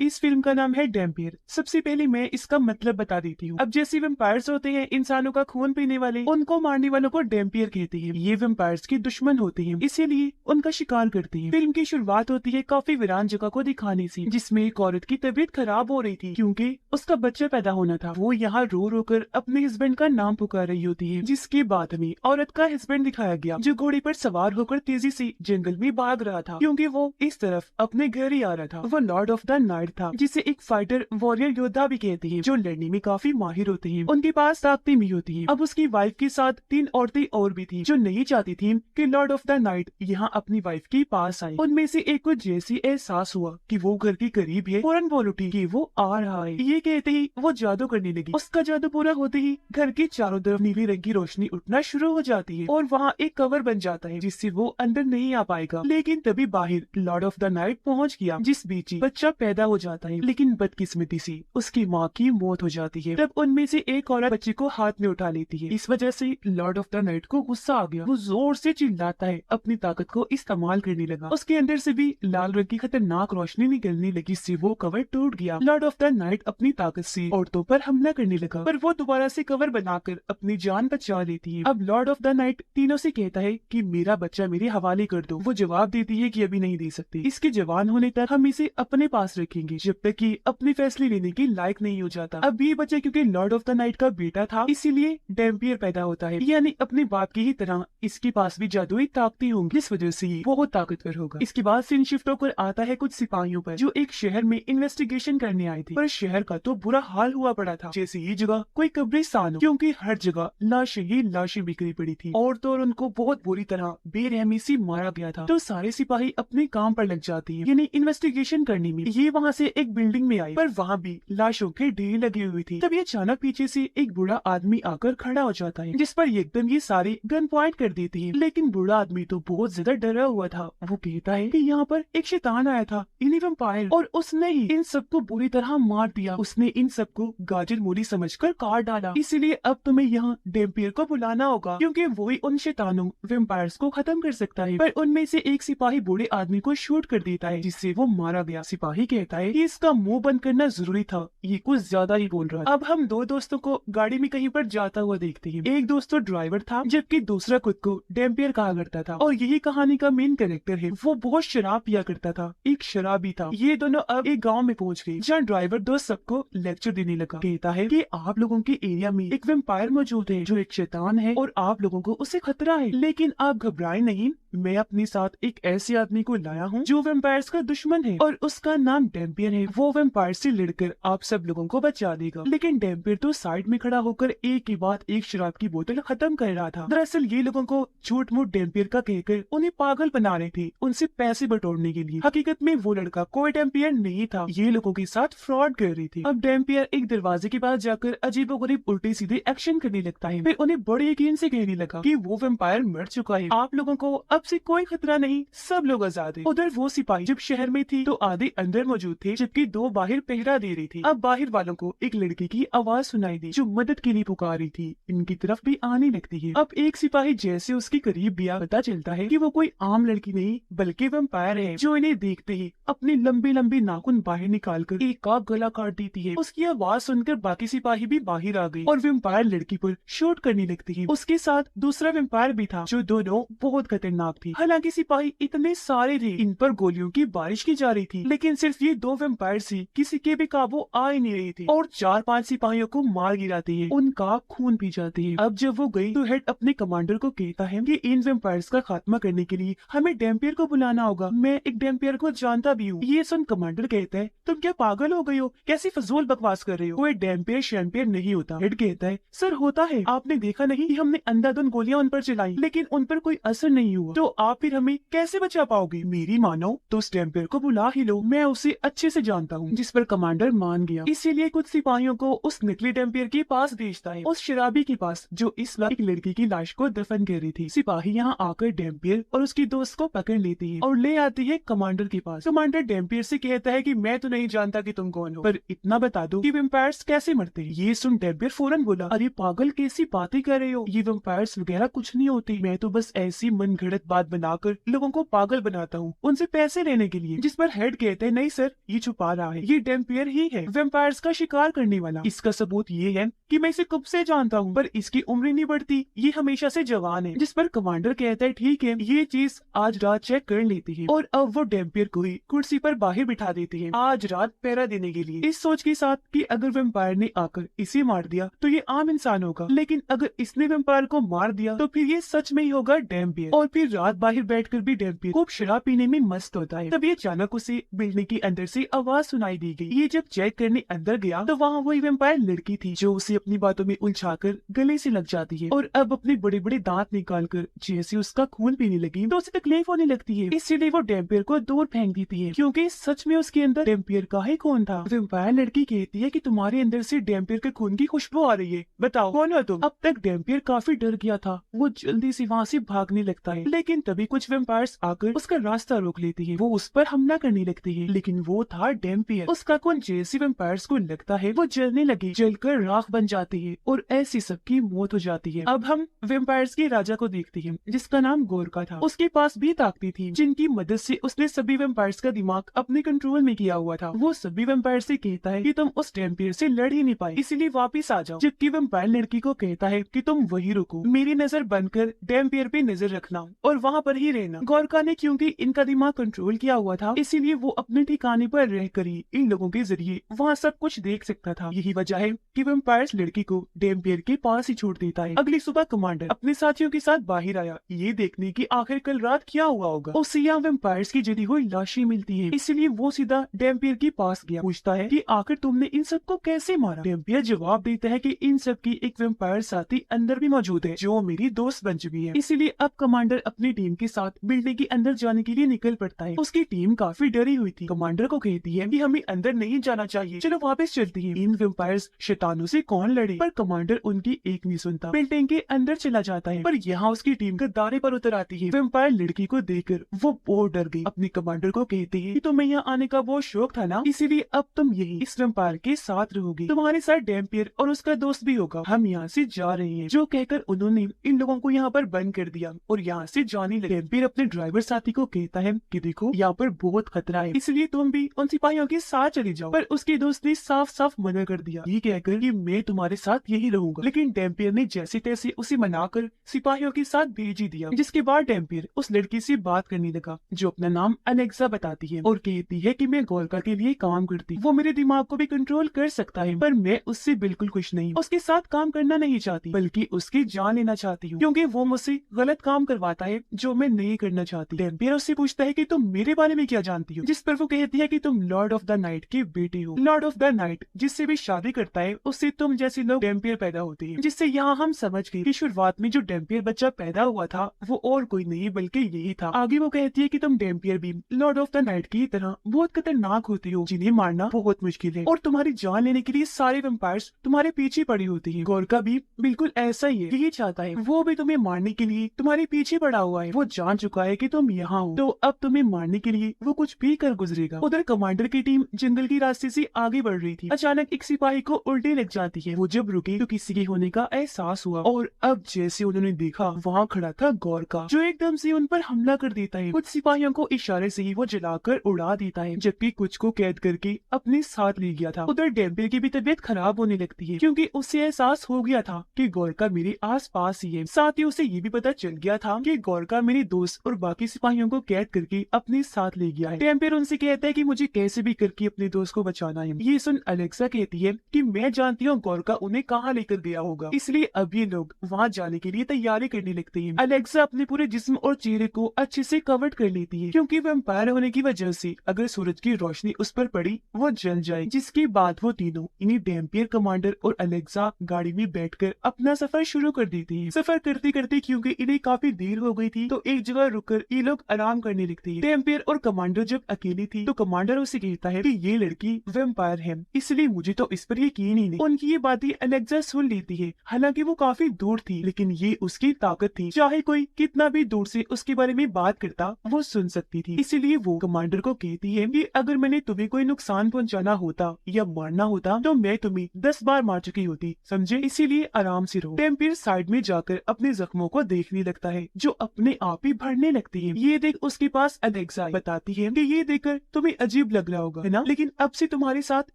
इस फिल्म का नाम है डैम्पियर। सबसे पहले मैं इसका मतलब बता देती हूँ। अब जैसे वेम्पायर्स होते हैं इंसानों का खून पीने वाले, उनको मारने वालों को डैम्पियर कहते हैं। ये वेम्पायर्स के दुश्मन होते हैं, इसीलिए उनका शिकार करते हैं। फिल्म की शुरुआत होती है काफी वीरान जगह को दिखाने से, जिसमें एक औरत की तबीयत खराब हो रही थी क्योंकि उसका बच्चा पैदा होना था। वो यहाँ रो रो कर अपने हस्बैंड का नाम पुकार रही होती है, जिसके बाद में औरत का हस्बैंड दिखाया गया जो घोड़े पर सवार होकर तेजी से जंगल में भाग रहा था क्योंकि वो इस तरफ अपने घर ही आ रहा था। वो लॉर्ड ऑफ द नाइट था, जिसे एक फाइटर वॉरियर योद्धा भी कहते हैं, जो लड़ने में काफी माहिर होते हैं। उनके पास ताकतें भी होती हैं। अब उसकी वाइफ के साथ 3 औरतें और भी थी जो नहीं चाहती थी कि लॉर्ड ऑफ द नाइट यहाँ अपनी वाइफ के पास आए। उनमें से एक को जैसे एहसास हुआ कि वो घर के करीब है, फौरन बोल उठी कि वो आ रहा है। ये कहते ही वो जादू करने लगी। उसका जादू पूरा होते ही घर के चारों तरफ नीली रंग की रोशनी उठना शुरू हो जाती है और वहाँ एक कवर बन जाता है जिससे वो अंदर नहीं आ पाएगा। लेकिन तभी बाहर लॉर्ड ऑफ द नाइट पहुँच गया, जिस बीच ही बच्चा पैदा हो जाता है। लेकिन बदकिस्मती से उसकी माँ की मौत हो जाती है। तब उनमें से एक औरत बच्चे को हाथ में उठा लेती है। इस वजह से लॉर्ड ऑफ द नाइट को गुस्सा आ गया। वो जोर से चिल्लाता है, अपनी ताकत को इस्तेमाल करने लगा। उसके अंदर से भी लाल रंग की खतरनाक रोशनी निकलने लगी, जिससे वो कवर टूट गया। लॉर्ड ऑफ द नाइट अपनी ताकत से औरतों पर हमला करने लगा, पर वो दोबारा से कवर बनाकर अपनी जान बचा लेती है। अब लॉर्ड ऑफ द नाइट तीनों से कहता है कि मेरा बच्चा मेरे हवाले कर दो। वो जवाब देती है कि अभी नहीं दे सकती, इसके जवान होने तक हम इसे अपने पास रखेंगे जब तक कि अपने फैसले लेने के लायक नहीं हो जाता। अब ये बच्चा क्योंकि लॉर्ड ऑफ द नाइट का बेटा था, इसीलिए डैम्पियर पैदा होता है, यानी अपने बाप की ही तरह इसके पास भी जादुई ताकतें होंगी, इस वजह से ये बहुत ताकतवर होगा। इसके बाद सीन शिफ्ट होकर आता है कुछ सिपाहियों पर जो एक शहर में इन्वेस्टिगेशन करने आए थे। पर शहर का तो बुरा हाल हुआ पड़ा था, जैसे ये जगह कोई कब्रिस्तान हो, क्योंकि हर जगह लाशें ही लाशें बिखरी पड़ी थी और तो और उनको बहुत बुरी तरह बेरहमी से मारा गया था। तो सारे सिपाही अपने काम पर लग जाते हैं, यानी इन्वेस्टिगेशन करने में। ये वहाँ से एक बिल्डिंग में आई, पर वहाँ भी लाशों के ढेर लगे हुए थे। तब ये अचानक पीछे से एक बूढ़ा आदमी आकर खड़ा हो जाता है, जिस पर एकदम ये सारे गन पॉइंट कर देते हैं। लेकिन बूढ़ा आदमी तो बहुत ज्यादा डरा हुआ था। वो कहता है कि यहाँ पर एक शैतान आया था, इन्हीं वैम्पायर, और उसने ही इन सबको बुरी तरह मार दिया। उसने इन सबको गाजर मूली समझकर काट डाला। इसीलिए अब तुम्हें यहाँ डैम्पियर को बुलाना होगा, क्योंकि वही उन शैतानों वैम्पायर्स को खत्म कर सकता है। पर उनमें से एक सिपाही बूढ़े आदमी को शूट कर देता है, जिससे वो मारा गया। सिपाही कहता है कि इसका मुंह बंद करना जरूरी था, ये कुछ ज्यादा ही बोल रहा है। अब हम 2 दोस्तों को गाड़ी में कहीं पर जाता हुआ देखते हैं। एक दोस्त तो ड्राइवर था, जबकि दूसरा खुद को डैम्पियर कहा करता था, और यही कहानी का मेन कैरेक्टर है। वो बहुत शराब पिया करता था, एक शराबी था। ये दोनों अब एक गाँव में पहुँच गए, जहाँ ड्राइवर दोस्त सबको लेक्चर देने लगा। कहता है कि आप लोगों के एरिया में एक वैम्पायर मौजूद है जो एक शैतान है और आप लोगों को उससे खतरा है, लेकिन आप घबराएं नहीं। मैं अपने साथ एक ऐसे आदमी को लाया हूँ जो वैम्पायर्स का दुश्मन है और उसका नाम डैम्पियर है। वो वैम्पायर से लड़कर आप सब लोगों को बचा देगा। लेकिन डैम्पियर तो साइड में खड़ा होकर एक के बाद एक शराब की बोतल खत्म कर रहा था। दरअसल ये लोगों को झूठ मूठ डैम्पियर का कहकर उन्हें पागल बना रहे थे, उनसे पैसे बटोरने के लिए। हकीकत में वो लड़का कोई डैम्पियर नहीं था, ये लोगों के साथ फ्रॉड कर रही थी। अब डैम्पियर एक दरवाजे के पास जाकर अजीबोगरीब उल्टे सीधे एक्शन करने लगता है। फिर उन्हें बड़े यकीन से कहने लगा कि वो वैम्पायर मर चुका है, आप लोगों को अब से कोई खतरा नहीं, सब लोग आजाद हैं। उधर वो सिपाही जब शहर में थी तो आधे अंदर मौजूद थे, जबकि 2 बाहर पहरा दे रही थी। अब बाहर वालों को एक लड़की की आवाज सुनाई दी जो मदद के लिए पुकार रही थी। इनकी तरफ भी आने लगती है। अब एक सिपाही जैसे उसके करीब गया, पता चलता है कि वो कोई आम लड़की नहीं बल्कि वैम्पायर है, जो इन्हें देखते ही अपनी लंबी लंबी नाखून बाहर निकालकर एक का गला काट देती है। उसकी आवाज सुनकर बाकी सिपाही भी बाहर आ गए और वैम्पायर लड़की पर शूट करने लगती है। उसके साथ दूसरा वैम्पायर भी था, जो दोनों बहुत खतरनाक थी। हालांकि सिपाही इतने सारे थे, इन पर गोलियों की बारिश की जा रही थी, लेकिन सिर्फ ये 2 वैम्पायर से किसी के भी काबू आ ही नहीं रही थी और 4-5 सिपाहियों को मार गिराती है, उनका खून पी जाती है। अब जब वो गई तो हेड अपने कमांडर को कहता है कि इन वैम्पायर्स का खात्मा करने के लिए हमें डैम्पियर को बुलाना होगा। मैं एक डैम्पियर को जानता भी हूँ। ये सुन कमांडर कहता है, तुम क्या पागल हो गई हो, कैसी फजूल बकवास कर रहे हो, कोई डैम्पियर शैम्पियर नहीं होता। हेड कहता है, सर होता है, आपने देखा नहीं कि हमने अंधाधुंध गोलियां उन पर चलाई, लेकिन उन पर कोई असर नहीं हुआ, तो आप फिर हमें कैसे बचा पाओगे? मेरी मानो तो उस डैम्पियर को बुला ही लो, मैं उसे अच्छे से जानता हूँ। जिस पर कमांडर मान गया। इसीलिए कुछ सिपाहियों को उस नकली डैम्पियर के पास भेजता है, उस शराबी के पास जो इस वक्त एक लड़की की लाश को दफन कर रही थी। सिपाही यहाँ आकर डैम्पियर और उसकी दोस्त को पकड़ लेती है और ले आती है कमांडर के पास। कमांडर डैम्पियर से कहता है कि मैं तो नहीं जानता कि तुम कौन हो, पर इतना बता दो कि वैम्पायर्स कैसे मरते हैं। ये सुन डैम्पियर फौरन बोला, अरे पागल कैसी बातें कर रहे हो, ये वैम्पायर्स वगैरह कुछ नहीं होती, मैं तो बस ऐसी मनगढ़ंत बात बनाकर लोगों को पागल बनाता हूँ उनसे पैसे लेने के लिए। जिस पर हेड कहते हैं, नहीं सर, ये छुपा रहा है, ये डेम्पियर ही है, वेम्पायर्स का शिकार करने वाला। इसका सबूत ये है कि मैं इसे कब से जानता हूँ, पर इसकी उम्र नहीं बढ़ती, ये हमेशा से जवान है। जिस पर कमांडर कहता है ठीक है, ये चीज आज रात चेक कर लेती है, और अब वो डेम्पियर को ही कुर्सी पर बाहर बिठा देती है आज रात पहरा देने के लिए, इस सोच के साथ कि अगर वेम्पायर ने आकर इसे मार दिया तो ये आम इंसान होगा, लेकिन अगर इसने वेम्पायर को मार दिया तो फिर ये सच में ही होगा डेम्पियर। और फिर रात बाहर बैठकर भी डेम्पियर खूब शराब पीने में मस्त होता है। तभी अचानक उसे बिल्डिंग के अंदर से आवाज सुनाई दी गई। ये जब चेक करने अंदर गया तो वहाँ वही वेम्पायर लड़की थी जो उसे अपनी बातों में उलझाकर गले से लग जाती है, और अब अपने बड़े बड़े दांत निकालकर जैसे उसका खून पीने लगी तो उसे तकलीफ होने लगती है, इसलिए वो डेम्पियर को दूर फेंक देती है, क्योंकि सच में उसके अंदर डेम्पियर का ही खून था। वेम्पायर लड़की कहती है कि तुम्हारे अंदर से डेम्पियर के खून की खुशबू आ रही है, बताओ कौन हो तुम। अब तक डेम्पियर काफी डर गया था, वो जल्दी से वहाँ से भागने लगता है, लेकिन तभी कुछ वेम्पायर्स आकर उसका रास्ता रोक लेती है। वो उस पर हमला करने लगती है, लेकिन वो था डेम्पियर। उसका खून जैसे वेम्पायर्स को लगता है वो जलने लगी, जलकर राख बन जाती है, और ऐसी सबकी मौत हो जाती है। अब हम वेम्पायर्स के राजा को देखते हैं जिसका नाम गोरका था। उसके पास भी ताकतें थी जिनकी मदद से उसने सभी वेम्पायर्स का दिमाग अपने कंट्रोल में किया हुआ था। वो सभी वेम्पायर से कहता है कि तुम उस डेम्पियर से लड़ ही नहीं पाए, इसीलिए वापिस आ जाओ, जबकि वेम्पायर लड़की को कहता है कि तुम वही रुको, मेरी नजर बनकर डेम्पियर पे नजर रखना और वहाँ पर ही रहना। गोरका ने क्योंकि इनका दिमाग कंट्रोल किया हुआ था, इसीलिए वो अपने ठिकाने पर रहकर ही इन लोगों के जरिए वहाँ सब कुछ देख सकता था। यही वजह है कि वेम्पायर्स लड़की को डेम्पियर के पास ही छोड़ देता है। अगली सुबह कमांडर अपने साथियों के साथ बाहर आया, ये देखने की आखिर कल रात क्या हुआ होगा। उसे यहाँ वेम्पायर्स की जली हुई लाशें मिलती है, इसलिए वो सीधा डेम्पियर के पास गया, पूछता है कि आखिर तुमने इन सबको कैसे मारा। डेम्पियर जवाब देता है कि इन सब की एक वेम्पायर साथी अंदर भी मौजूद है जो मेरी दोस्त बन चुकी है। इसीलिए अब कमांडर अपनी टीम के साथ बिल्डिंग के अंदर जाने के लिए निकल पड़ता है। उसकी टीम काफी डरी हुई थी, कमांडर को कहती है कि हमें अंदर नहीं जाना चाहिए, चलो वापस चलती है। इन वेम्पायर्स शैतानों से कौन लड़े, पर कमांडर उनकी एक नहीं सुनता, बिल्डिंग के अंदर चला जाता है। पर यहाँ उसकी टीम गद्दारे पर उतर आती है। वेम्पायर लड़की को देखकर वो बहुत डर गई, अपने कमांडर को कहती है कि तुम्हें यहाँ आने का बहुत शौक था ना, इसीलिए अब तुम यही इस वेम्पायर के साथ रहोगी, तुम्हारे साथ डेम्पियर और उसका दोस्त भी होगा, हम यहाँ से जा रहे हैं। जो कहकर उन्होंने इन लोगों को यहाँ पर बंद कर दिया और यहाँ से जाने लगे। डेम्पियर अपने ड्राइवर साथी को कहता है कि देखो यहाँ पर बहुत खतरा है, इसलिए तुम भी उन सिपाहियों के साथ चले जाओ, पर उसके दोस्त ने साफ साफ मना कर दिया, ये कहकर कि मैं तुम्हारे साथ यही रहूंगा। लेकिन डेम्पियर ने जैसे तैसे उसे मनाकर सिपाहियों के साथ भेज ही दिया। जिसके बाद डेम्पियर उस लड़की से बात करने लगा जो अपना नाम अलेक्सा बताती है और कहती है कि मैं गोरका के लिए काम करती, वो मेरे दिमाग को भी कंट्रोल कर सकता है, पर मैं उससे बिल्कुल खुश नहीं, उसके साथ काम करना नहीं चाहती, बल्कि उसकी जान लेना चाहती हूँ, क्योंकि वो मुझसे गलत काम करवाता है जो मैं नहीं करना चाहती। डेम्पियर उससे पूछता है कि तुम मेरे बारे में क्या जानती हो, जिस पर वो कहती है कि तुम लॉर्ड ऑफ द नाइट की बेटी हो। लॉर्ड ऑफ द नाइट जिससे भी शादी करता है उससे तुम जैसे लोग डेम्पियर पैदा होते हैं, जिससे यहाँ हम समझ गए कि शुरुआत में जो डेम्पियर बच्चा पैदा हुआ था वो और कोई नहीं बल्कि यही था। आगे वो कहती है कि तुम डेम्पियर भी लॉर्ड ऑफ द नाइट की तरह बहुत खतरनाक होती हो, जिन्हें मारना बहुत मुश्किल है, और तुम्हारी जान लेने के लिए सारे वेम्पायर्स तुम्हारे पीछे पड़ी होती है। गोरका भी बिल्कुल ऐसा ही है, यही चाहता है, वो भी तुम्हें मारने के लिए तुम्हारे पीछे पड़ा हुआ है, वो जान चुका है कि तुम यहाँ हो, तो अब तुम्हें मारने के लिए वो कुछ भी कर गुजरेगा। उधर कमांडर की टीम जंगल की रास्ते से आगे बढ़ रही थी, अचानक एक सिपाही को उल्टी लग जाती है। वो जब रुकी तो किसी के होने का एहसास हुआ, और अब जैसे उन्होंने देखा वहाँ खड़ा था गोरका, जो एकदम से उन पर हमला कर देता है। कुछ सिपाहियों को इशारे से ही वो जलाकर उड़ा देता है, जबकि कुछ को कैद करके अपने साथ ले गया था। उधर डेम्पियर की भी तबीयत खराब होने लगती है, क्योंकि उससे एहसास हो गया था कि गोरका मेरे आस पास ही है। साथ ही उसे ये भी पता चल गया था कि गोरका मेरे दोस्त और बाकी सिपाहियों को कैद करके अपने साथ ले गया है। डेम्पियर उनसे कहता है कि मुझे कैसे भी करके अपने दोस्त को बचाना है। ये सुन अलेक्सा कहती है कि मैं जानती हूँ गोरका उन्हें कहाँ लेकर गया होगा, इसलिए अब ये लोग वहाँ जाने के लिए तैयारी करने लगते हैं। अलेक्सा अपने पूरे जिस्म और चेहरे को अच्छे से कवर कर लेती है, क्योंकि वैम्पायर होने की वजह से अगर सूरज की रोशनी उस पर पड़ी वो जल जाए। जिसके बाद वो तीनों इन्हीं डेम्पियर, कमांडर और अलेक्सा गाड़ी में बैठकर अपना सफर शुरू कर देती है। सफर करते करते क्योंकि इन्हें काफी देर हो गई थी तो एक जगह रुककर ये लोग आराम करने लगते हैं। डेम्पियर और कमांडर जब अकेली थी तो कमांडर उसे कहता है कि ये लड़की वैम्पायर है, इसलिए मुझे तो इस पर यकीन ही नहीं। उनकी ये बातें अलेक्सा सुन लेती है, हालांकि वो काफी दूर थी, लेकिन ये उसकी ताकत थी, चाहे कोई कितना भी दूर से उसके बारे में बात करता वो सुन सकती थी। इसीलिए वो कमांडर को कहती है कि अगर मैंने तुम्हें कोई नुकसान पहुंचाना होता या मारना होता तो मैं तुम्हें 10 बार मार चुकी होती, समझे, इसीलिए आराम से रहो। डेम्पियर साइड में जाकर अपने जख्मों को देखने लगता है जो अपने आप ही भरने लगती है। ये देख उसके पास अलेक्सा बताती है कि ये देखकर तुम्हें अजीब अजीब लग रहा होगा, है ना? लेकिन अब से तुम्हारे साथ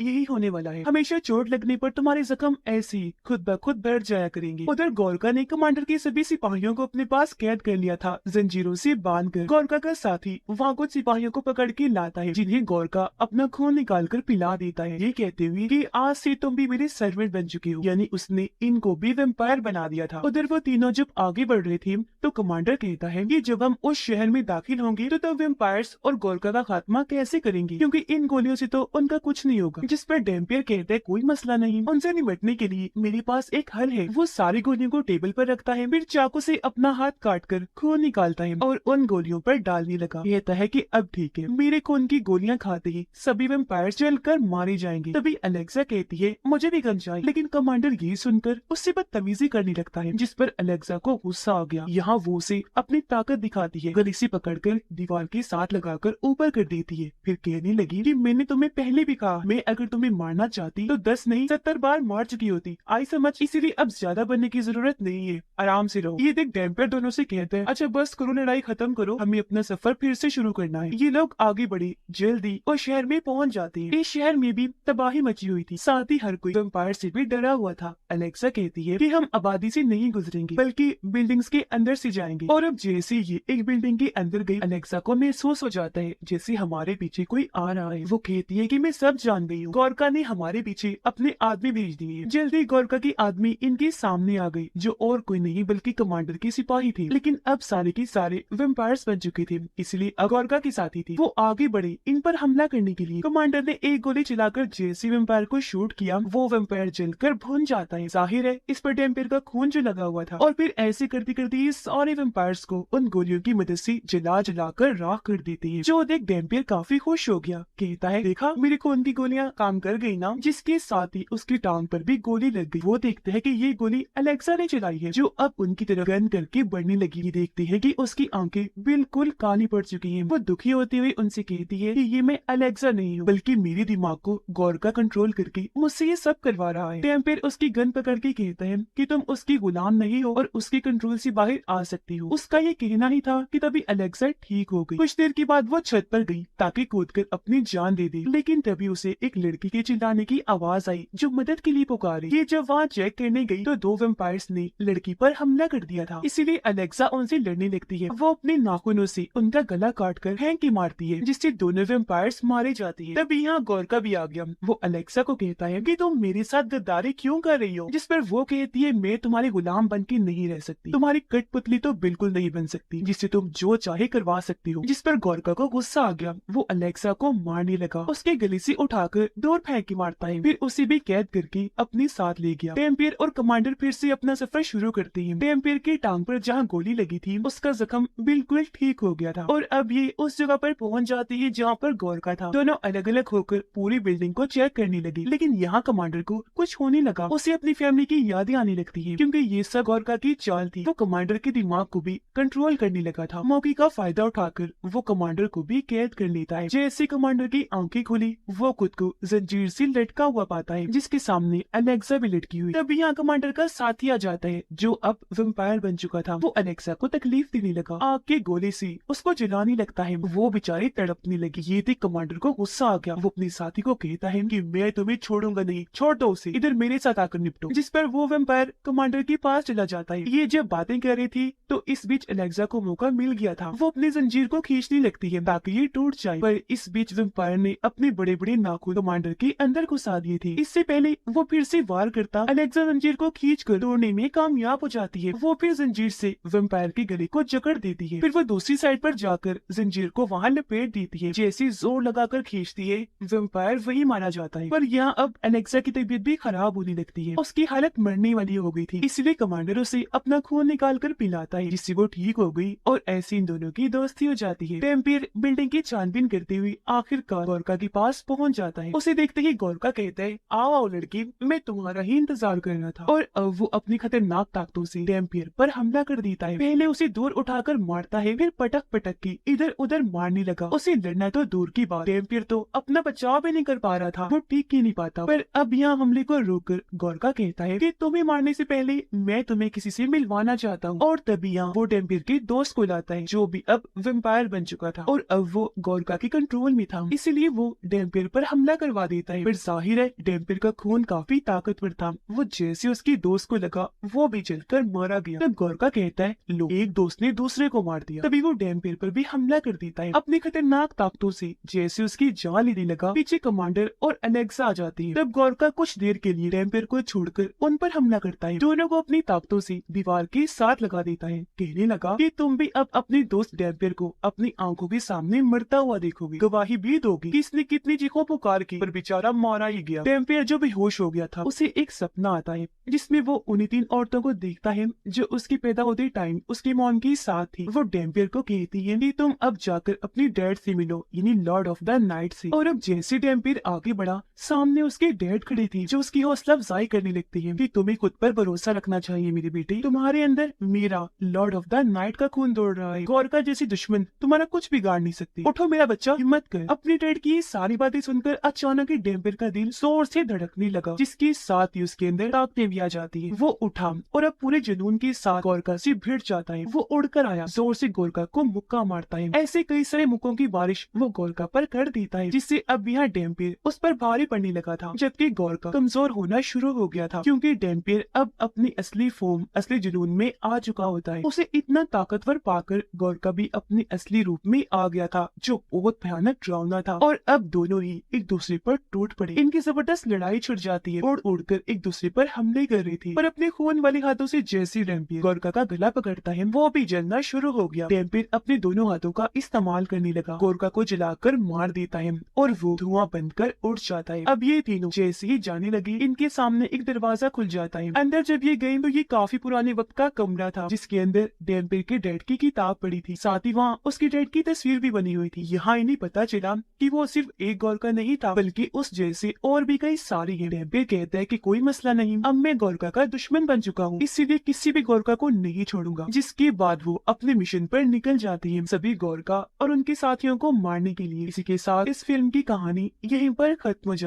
यही होने वाला है। हमेशा चोट लगने पर तुम्हारे जख्म ऐसे ही खुद ब खुद बढ़ जाया करेंगे। उधर गोरका ने कमांडर के सभी सिपाहियों को अपने पास कैद कर लिया था, जंजीरों से बांधकर। गोरका का साथी वहाँ कुछ सिपाहियों को पकड़ के लाता है, जिन्हें गोरका अपना खून निकाल कर पिला देता है, ये कहते हुए कि आज से तुम भी मेरे सर्वेंट बन चुके हो। यानी उसने इनको भी वेम्पायर बना दिया था। उधर वो तीनों जब आगे बढ़ रहे थे तो कमांडर कहता है कि जब हम उस शहर में दाखिल होंगे तो तब वेम्पायर्स और गोरका का खात्मा कैसे करेंगे, क्योंकि इन गोलियों से तो उनका कुछ नहीं होगा। जिस पर डैम्पियर कहता है कोई मसला नहीं, उनसे निपटने के लिए मेरे पास एक हल है। वो सारी गोलियों को टेबल पर रखता है, फिर चाकू से अपना हाथ काट कर खून निकालता है और उन गोलियों पर डालने लगा। कहता है कि अब ठीक है, मेरे खून की गोलियां खाते ही सभी वेम्पायर्स जलकर मारे जाएंगे। तभी अलेक्सा कहती है मुझे भी गन चाहिए, लेकिन कमांडर ये सुनकर उससे बदतमीजी करने लगता है, जिस पर अलेक्सा को गुस्सा आ गया। यहाँ वो उसे अपनी ताकत दिखाती है, गले से पकड़कर दीवार के साथ लगाकर ऊपर कर देती है। फिर कहने लगी कि मैंने तुम्हें पहले भी कहा, मैं अगर तुम्हें मारना चाहती तो 10 नहीं 70 बार मार चुकी होती। आई समझ, इसीलिए अब ज्यादा बनने की जरूरत नहीं है, आराम से रहो। ये देख डैम्पियर दोनों से कहते हैं अच्छा बस करो, लड़ाई खत्म करो, हमें अपना सफर फिर से शुरू करना है। ये लोग आगे बढ़े, जल्दी और शहर में पहुंच जाते हैं। इस शहर में भी तबाही मची हुई थी, साथ ही हर कोई वेम्पायर से भी डरा हुआ था। अलेक्सा कहती है कि हम आबादी से नहीं गुजरेंगे बल्कि बिल्डिंग्स के अंदर से जाएंगे। और अब जैसे ये एक बिल्डिंग के अंदर गई, अलेक्सा को महसूस हो जाता है जैसे हमारे पीछे कोई आ रहा है। वो कहती है कि मैं सब जान गई हूँ, गोरका ने हमारे पीछे अपने आदमी भेज दिए। जल्दी गोरका की आदमी इनके सामने आ गई, जो और कोई नहीं बल्कि कमांडर के सिपाही थे। लेकिन अब सारे के सारे वेम्पायर्स बन चुके थे, इसलिए गोरका के साथी थे। वो आगे बढ़े इन पर हमला करने के लिए। कमांडर ने एक गोली चलाकर जैसे वेम्पायर को शूट किया, वो वेम्पायर जलकर भुन जाता है। जाहिर है इस पर डैम्पियर का खून जो लगा हुआ था। और फिर ऐसे करते करते ये सारे वेम्पायर्स को उन गोलियों की मदद से जला जला कर राख कर देते हैं। जो देख डैम्पियर काफी खुश हो गया, कहता है देखा मेरे खून की गोलियां काम कर गई ना। जिसके साथ ही उसकी टांग पर भी गोली लग गई। वो देखते है कि ये गोली अलेक्सा ने चलाई है, जो अब उनकी तरफ गन करके बढ़ने लगी। ये देखते है कि उसकी आंखें बिल्कुल काली पड़ चुकी हैं। वो दुखी होते हुए उनसे कहती है कि ये मैं अलेक्सा नहीं हूँ, बल्कि मेरे दिमाग को गोरका कंट्रोल करके मुझसे ये सब करवा रहा है। डैम्पियर उसकी गन पकड़ के कहता है कि तुम उसकी गुलाम नहीं हो और उसके कंट्रोल से बाहर आ सकती हो। उसका ये कहना ही था कि तभी अलेक्सा ठीक हो गई। कुछ देर के बाद वो छत पर गई ताकि कूदकर अपनी जान दे दे, लेकिन तभी उसे एक लड़की के चिल्लाने की आवाज आई जो मदद के लिए पुकारी। ये जब वहाँ चेक करने गई तो 2 वेम्पायर्स ने लड़की पर हमला कर दिया था, इसीलिए अलेक्सा उनसे लड़ने लगती है। वो अपने नाखूनों से उनका गला काट कर हैंकी मारती है, जिससे दोनों वेम्पायर्स मारे जाते हैं। तभी यहाँ गोरका भी आ गया। वो अलेक्सा को कहता है कि तुम मेरे साथ गद्दारी क्यों कर रही हो, जिस पर वो कहती है मैं तुम्हारी गुलाम बन के नहीं रह सकती, तुम्हारी कठपुतली तो बिल्कुल नहीं बन सकती जिससे तुम जो चाहे करवा सकती हो। जिस पर गोरका को गुस्सा आ गया, वो अलेक्सा को मारने लगा, उसके गले से उठाकर दूर फेंक के मारता है, फिर उसे भी कैद करके अपने साथ ले गया। डैम्पियर और कमांडर फिर से अपना सफर शुरू करते हैं। डैम्पियर की टांग पर जहाँ गोली लगी थी उसका जख्म बिल्कुल ठीक हो गया था और अब ये उस जगह पर पहुंच जाती है जहाँ पर गोरका था। दोनों अलग अलग होकर पूरी बिल्डिंग को चेक करने लगी, लेकिन यहाँ कमांडर को कुछ होने लगा। उसे अपनी फैमिली की यादें आने लगती है, क्योंकि ये सब गोरका की चाल थी। वो कमांडर के दिमाग को भी कंट्रोल करने लगा था। मौके का फायदा उठाकर वो कमांडर को भी कैद कर लेता है। जैसे कमांडर की आंखें खुली, वो खुद को जंजीर से लटका हुआ पाता है, जिसके सामने अलेक्सा भी लटकी हुई। तभी यहाँ कमांडर का साथी आ जाता है, जो अब वेम्पायर बन चुका था। वो अलेक्सा को तकलीफ देने लगा, आग के गोले से उसको जलाने लगता है। वो बेचारी तड़पने लगी। ये देख कमांडर को गुस्सा आ गया। वो अपने साथी को कहता है कि मैं तुम्हें छोड़ूंगा नहीं, छोड़ दो उसे, इधर मेरे साथ आकर निपटो। जिस पर वो वेम्पायर कमांडर के पास चला जाता है। ये जब बातें कर रही थी तो इस बीच अलेक्सा को मौका मिल गया था। वो अपनी जंजीर को खींचने लगती है ताकि ये टूट जाए, पर इस बीच वेम्पायर ने अपने बड़े बड़े नाखून कमांडर के अंदर घुसा दिए थे। इससे पहले वो फिर से वार करता, अलेक्सा जंजीर को खींचकर तोड़ने में कामयाब हो जाती है। वो फिर जंजीर से वेम्पायर के गले को जकड़ देती है, फिर वो दूसरी साइड पर जाकर जंजीर को वहाँ लपेट देती है। जैसे जोर लगाकर खींचती है, वेम्पायर वही मारा जाता है। पर यहाँ अब अलेक्सा की तबीयत भी खराब होने लगती है, उसकी हालत मरने वाली हो गई थी, इसलिए कमांडर उसे अपना खून निकाल कर पिलाता है, जिससे वो ठीक हो गई और ऐसे इन दोनों की दोस्ती हो जाती है। डैम्पियर बिल्डिंग की छानबीन करते हुए आखिरकार गोरका के पास पहुंच जाता है। उसे देखते ही गोरका कहता है आओ आओ लड़की, मैं तुम्हारा ही इंतजार कर रहा था। और अब वो अपनी खतरनाक ताकतों से डैम्पियर पर हमला कर देता है। पहले उसे दूर उठाकर मारता है, फिर पटक पटक के इधर उधर मारने लगा। उसे लड़ना तो दूर की बात, डैम्पियर तो अपना बचाव भी नहीं कर पा रहा था, वो टीक ही नहीं पाता। पर अब यहाँ हमले को रोककर गोरका कहता है कि तुम्हें मारने से पहले मैं तुम्हें किसी से मिलवाना चाहता हूँ। और तभी यहाँ वो डैम्पियर के दोस्त को लाता है, जो भी अब वेम्पायर बन चुका था, और अब वो गोरका के कंट्रोल कंट्रोल में था, इसीलिए वो डैम्पियर पर हमला करवा देता है। पर जाहिर है डैम्पियर का खून काफी ताकतवर था। वो जैसे उसकी दोस्त को लगा वो भी जलकर मारा गया। तब गोरका कहता है लो, एक दोस्त ने दूसरे को मार दिया। तभी वो डैम्पियर पर भी हमला कर देता है अपनी खतरनाक ताकतों से। जैसे उसकी जान लेने लगा, पीछे कमांडर और अलेक्सा आ जाती है। तब गोरका कुछ देर के लिए डैम्पियर को छोड़कर उन पर हमला करता है। दोनों को अपनी ताकतों से दीवार के साथ लगा देता है। कहने लगा कि तुम भी अब अपने दोस्त डैम्पियर को अपनी आंखों के सामने मरता हुआ देखोगे, गवाही भी दोगी कि इसने कितनी चीखों पुकार की, पर बेचारा मारा ही गया। डैम्पियर जो बेहोश हो गया था, उसे एक सपना आता है जिसमें वो उन्हीं 3 औरतों को देखता है जो उसकी पैदा होते टाइम उसकी मॉम के साथ थी। वो डैम्पियर को कहती है कि तुम अब जाकर अपनी डैड से मिलो, यानी लॉर्ड ऑफ द नाइट से। और अब जैसे डैम्पियर आगे बढ़ा, सामने उसके डैड खड़े थे जो उसकी हौसला अफजाई करने लगती है कि तुम्हें खुद पर भरोसा रखना चाहिए मेरे बेटे, तुम्हारे अंदर मेरा लॉर्ड ऑफ द नाइट का खून दौड़ रहा है। गोरका जैसी दुश्मन तुम्हारा कुछ बिगाड़ नहीं सकती। उठो मेरा बच्चा, हिम्मत कर। अपने डैड की ये सारी बातें सुनकर अचानक ही डैम्पियर का दिल जोर से धड़कने लगा, जिसके साथ ही उसके अंदर ताकतें भी आ जाती है। वो उठा और अब पूरे जुनून के साथ गोरका से भिड़ जाता है। वो उड़कर आया, जोर से गोरका को मुक्का मारता है। ऐसे कई सारे मुक्कों की बारिश वो गोरका पर कर देता है, जिससे अब यहाँ डैम्पियर उस पर भारी पड़ने लगा था, जबकि गोरका कमजोर होना शुरू हो गया था, क्योंकि डैम्पियर अब अपनी असली फॉर्म, असली जुनून में आ चुका होता है। उसे इतना ताकतवर पाकर गोरका भी अपने असली रूप में आ गया था, जो बहुत भयानक डरावना था। और अब दोनों ही एक दूसरे पर टूट पड़े। इनकी जबरदस्त लड़ाई छिड़ जाती है। उड़ उड़कर एक दूसरे पर हमले कर रही थी, पर अपने खून वाले हाथों से जैसे डैम्पियर गोरका का गला पकड़ता है, वो भी जलना शुरू हो गया। डैम्पियर अपने दोनों हाथों का इस्तेमाल करने लगा, गोरका को जलाकर मार देता है और वो धुआं बनकर उड़ जाता है। अब ये तीनों जैसे ही जाने लगे, इनके सामने एक दरवाजा खुल जाता है। अंदर जब ये गए तो ये काफी पुराने वक्त का कमरा था, जिसके अंदर डैम्पियर के डैड की किताब पड़ी थी, साथ ही वहाँ उसके डैड की तस्वीर भी बनी हुई थी। यहाँ इन्हें पता चला कि वो सिर्फ एक गोरका नहीं था, बल्कि उस जैसे और भी कई सारे हैं। डैम्पियर कहता है कि कोई मसला नहीं, अब मैं गोरका का दुश्मन बन चुका हूँ, इसीलिए किसी भी गोरका को नहीं छोड़ूंगा। जिसके बाद वो अपने मिशन पर निकल जाती है, सभी गोरका और उनके साथियों को मारने के लिए। इसी के साथ इस फिल्म की कहानी यहीं पर खत्म हो जाती है।